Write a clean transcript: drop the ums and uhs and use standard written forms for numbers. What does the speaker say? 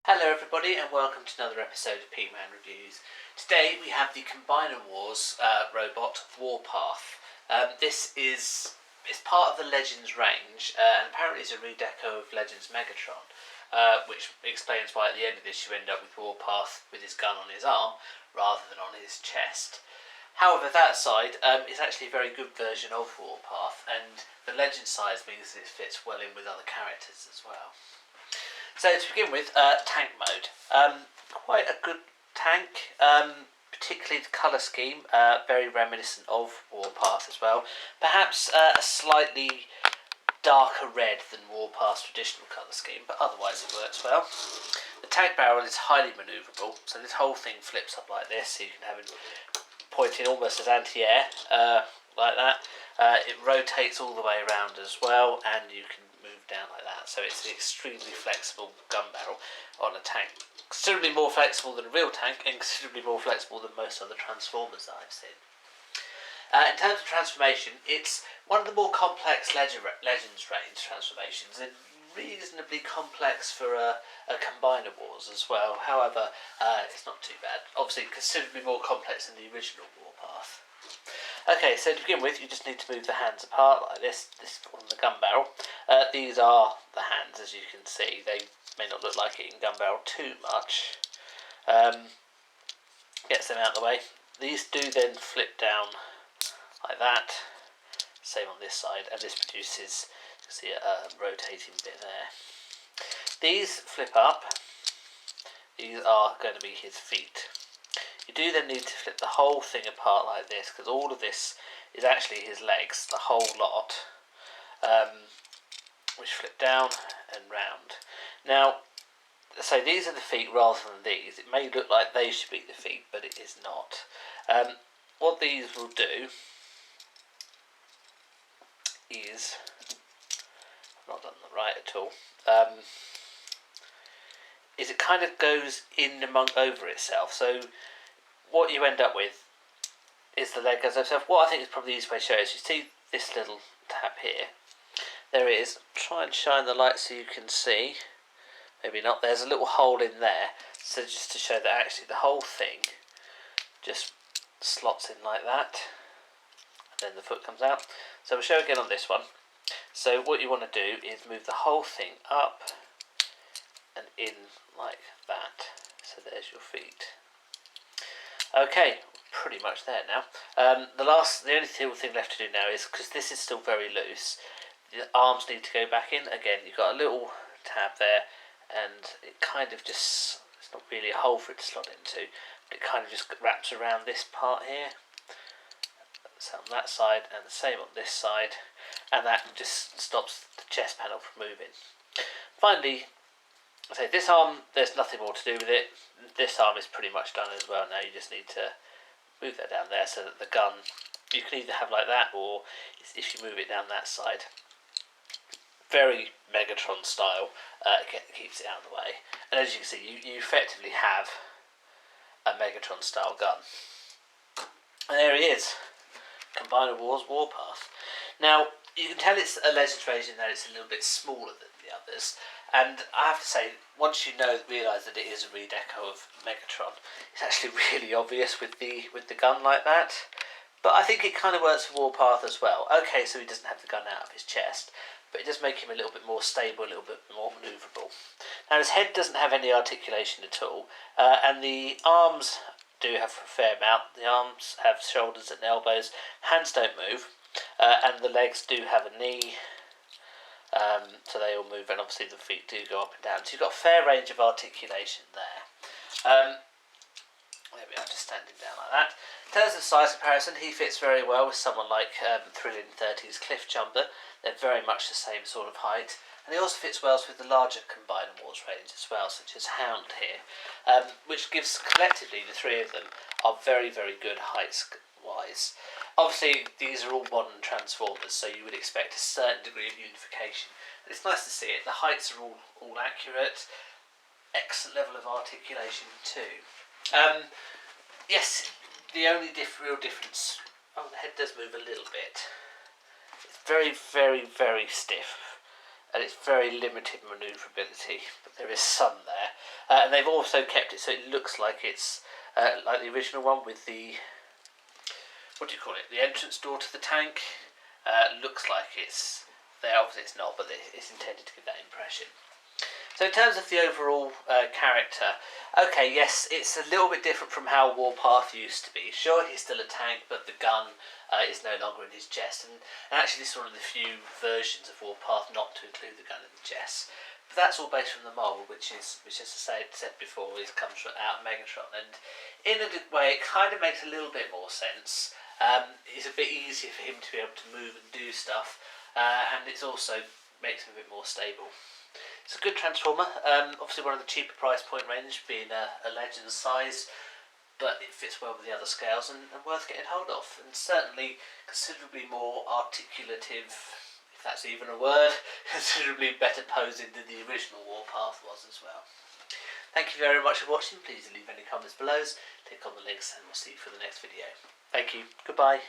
Hello everybody and welcome to another episode of Peteman Reviews. Today we have the Combiner Wars robot Warpath. It's part of the Legends range and apparently it's a redeco of Legends Megatron, which explains why at the end of this you end up with Warpath with his gun on his arm rather than on his chest. However, that side is actually a very good version of Warpath, and the Legend size means that it fits well in with other characters as well. So to begin with, tank mode. Quite a good tank, particularly the colour scheme, very reminiscent of Warpath as well. Perhaps a slightly darker red than Warpath's traditional colour scheme, but otherwise it works well. The tank barrel is highly manoeuvrable, so this whole thing flips up like this, so you can have it pointing almost as anti-air, like that. It rotates all the way around as well, and you can move down like that, so it's an extremely flexible gun barrel on a tank. Considerably more flexible than a real tank, and considerably more flexible than most other Transformers that I've seen. In terms of transformation, it's one of the more complex Legends range transformations, and reasonably complex for a Combiner Wars as well. However, it's not too bad. Obviously considerably more complex than the original Warpath. Okay, so to begin with, you just need to move the hands apart like this on the gun barrel. These are the hands, as you can see. They may not look like it in gun barrel too much. Gets them out of the way. These do then flip down like that. Same on this side, and this produces, you see, a rotating bit there. These flip up. These are going to be his feet. You do then need to flip the whole thing apart like this, because all of this is actually his legs, the whole lot, which flip down and round. Now, so these are the feet rather than these. It may look like they should be the feet, but it is not. What these will do is, I've not done them right at all, is it kind of goes in over itself. So what you end up with is the leg goes over itself. What I think is probably the easiest way to show is, you see this little tab here. There it is. Try and shine the light so you can see. Maybe not. There's a little hole in there. So just to show that actually the whole thing just slots in like that. And then the foot comes out. So we'll show again on this one. So what you want to do is move the whole thing up and in like that. So there's your feet. Okay, pretty much there now. The only thing left to do now is, because this is still very loose, the arms need to go back in. Again, you've got a little tab there, and it kind of just, it's not really a hole for it to slot into, but it kind of just wraps around this part here. So on that side, and the same on this side, and that just stops the chest panel from moving. Finally, so this arm, there's nothing more to do with it. This arm is pretty much done as well. Now you just need to move that down there so that the gun, you can either have like that, or if you move it down that side, very Megatron style, keeps it out of the way. And as you can see, you effectively have a Megatron style gun. And there he is, Combiner Wars Warpath. Now you can tell it's a Legends range in that it's a little bit smaller than the others. And I have to say, once you realise that it is a redeco of Megatron, it's actually really obvious with the gun like that. But I think it kind of works for Warpath as well. Okay, so he doesn't have the gun out of his chest, but it does make him a little bit more stable, a little bit more manoeuvrable. Now his head doesn't have any articulation at all, and the arms do have a fair amount. The arms have shoulders and elbows, hands don't move, and the legs do have a knee. So they all move, and obviously the feet do go up and down. So you've got a fair range of articulation there. There we are, just standing down like that. In terms of size comparison, he fits very well with someone like Thrilling 30's Cliff Jumper. They're very much the same sort of height. And he also fits well with the larger Combiner Wars range as well, such as Hound here, which gives collectively the three of them are very, very good heights-wise. Obviously, these are all modern Transformers, so you would expect a certain degree of unification. And it's nice to see it. The heights are all accurate. Excellent level of articulation too. Yes, the only real difference... Oh, the head does move a little bit. It's very, very, very stiff. And it's very limited manoeuvrability, but there is some there. And they've also kept it so it looks like it's like the original one with the, what do you call it, the entrance door to the tank. Looks like it's there. Obviously it's not, but it's intended to give that impression. So in terms of the overall character, okay, yes, it's a little bit different from how Warpath used to be. Sure, he's still a tank, but the gun is no longer in his chest, and actually this is one of the few versions of Warpath not to include the gun in the chest. But that's all based from the mould, which as I said before, comes out of Megatron, and in a way it kind of makes a little bit more sense. It's a bit easier for him to be able to move and do stuff, and it's also makes him a bit more stable. It's a good Transformer, obviously one of the cheaper price point range, being a Legends size, but it fits well with the other scales and worth getting hold of, and certainly considerably more articulative, if that's even a word, considerably better posing than the original Warpath was as well. Thank you very much for watching. Please leave any comments below, click on the links, and we'll see you for the next video. Thank you, goodbye.